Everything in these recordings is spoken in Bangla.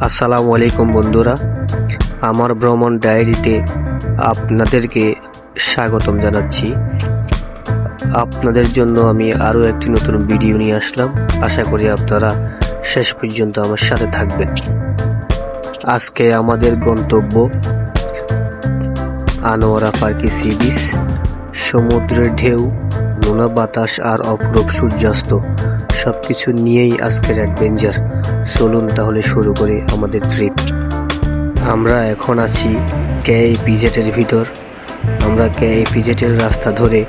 আসসালামু আলাইকুম বন্ধুরা, আমার ভ্রমণ ডায়েরিতে আপনাদেরকে স্বাগতম জানাচ্ছি। আপনাদের জন্য আমি আরও একটি নতুন ভিডিও নিয়ে আসলাম। আশা করি আপনারা শেষ পর্যন্ত আমার সাথে থাকবেন। আজকে আমাদের গন্তব্য আনোয়ারা ফার্কি সি বিচ। সমুদ্রের ঢেউ, নোনা বাতাস আর অপরূপ সূর্যাস্ত সবকিছু নিয়েই আজকের অ্যাডভেঞ্চার। চলুন তাহলে শুরু করি আমাদের ট্রিপ। আমরা এখন আছি কেএপিজেডের ভিতর। আমরা কেএপিজেডের রাস্তা ধরে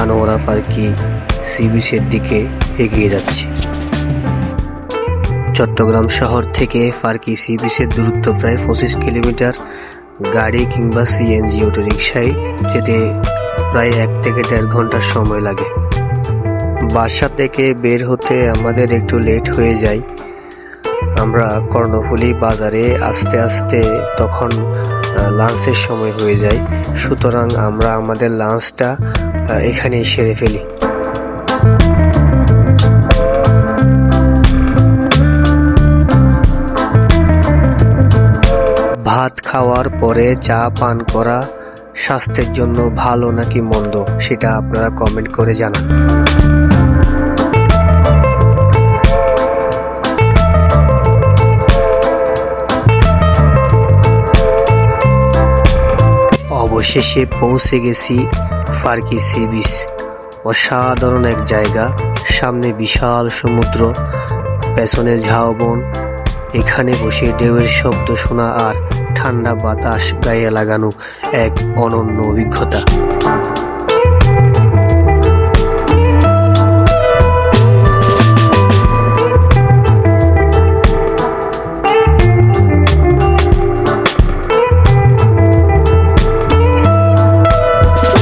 আনোয়ারা ফার্কি সি বিচের দিকে এগিয়ে যাচ্ছি। চট্টগ্রাম শহর থেকে ফার্কি সি বিচের দূরত্ব প্রায় 25 কিলোমিটার। গাড়ি কিংবা সিএনজি অটোরিকশায় যেতে প্রায় 1 থেকে 1.5 ঘন্টা সময় লাগে। বাসা থেকে বের হতে আমাদের একটু লেট হয়ে যায়। আমরা কর্ণফুলী বাজারে আস্তে আস্তে তখন লাঞ্চের সময় হয়ে যায়, সুতরাং আমরা আমাদের লাঞ্চটা এখানেই সেরে ফেলি। ভাত খাওয়ার পরে চা পান করা স্বাস্থ্যের জন্য ভালো নাকি মন্দ সেটা আপনারা কমেন্ট করে জানান। অবশেষে পৌঁছে গেছি ফার্কি সি বিচ। অসাধারণ এক জায়গা, সামনে বিশাল সমুদ্র, পেছনে ঝাউবন। এখানে বসে ঢেউয়ের শব্দ শোনা আর ঠান্ডা বাতাস গায়ে লাগানো এক অনন্য অভিজ্ঞতা।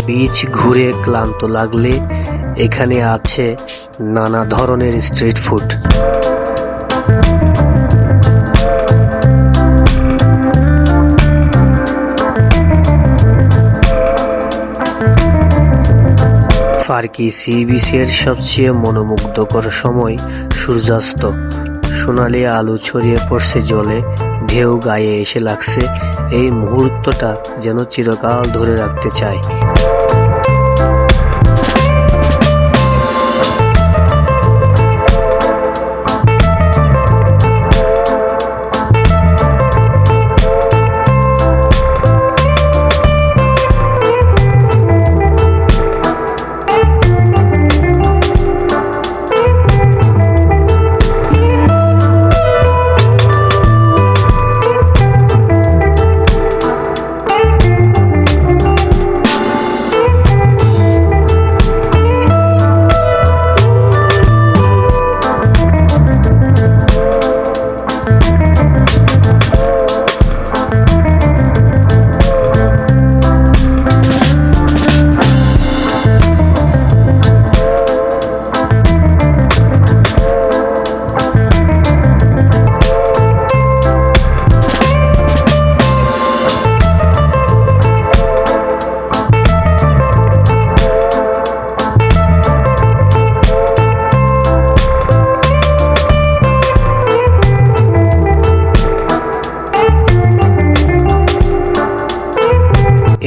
বিচ ঘুরে ক্লান্ত লাগলে এখানে আছে নানা ধরনের স্ট্রিট ফুড। ফার্কি সি বিচের সবচেয়ে মনোমুগ্ধকর সময় সূর্যাস্ত। সোনালি আলো ছড়িয়ে পড়ছে জলে, ঢেউ গায়ে এসে লাগছে। এই মুহূর্তটা যেন চিরকাল ধরে রাখতে চায়।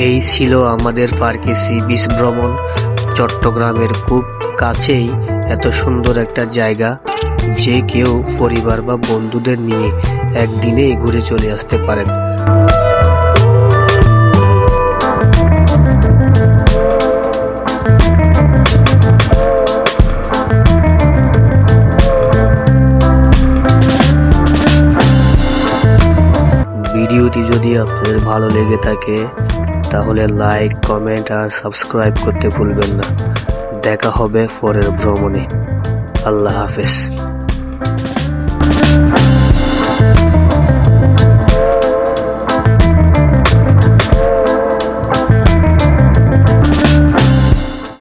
এই ছিল আমাদের ফার্কি সি বিচ ভ্রমণ। চট্টগ্রামের খুব কাছেই এত সুন্দর একটা জায়গা, যে কেউ পরিবার বা বন্ধুদের নিয়ে একদিনেই ঘুরে চলে আসতে পারেন। ভিডিওটি যদি আপনাদের ভালো লেগে থাকে তাহলে লাইক, কমেন্ট আর সাবস্ক্রাইব করতে ভুলবেন না। দেখা হবে পরের ভ্রমণে। আল্লাহ হাফেজ।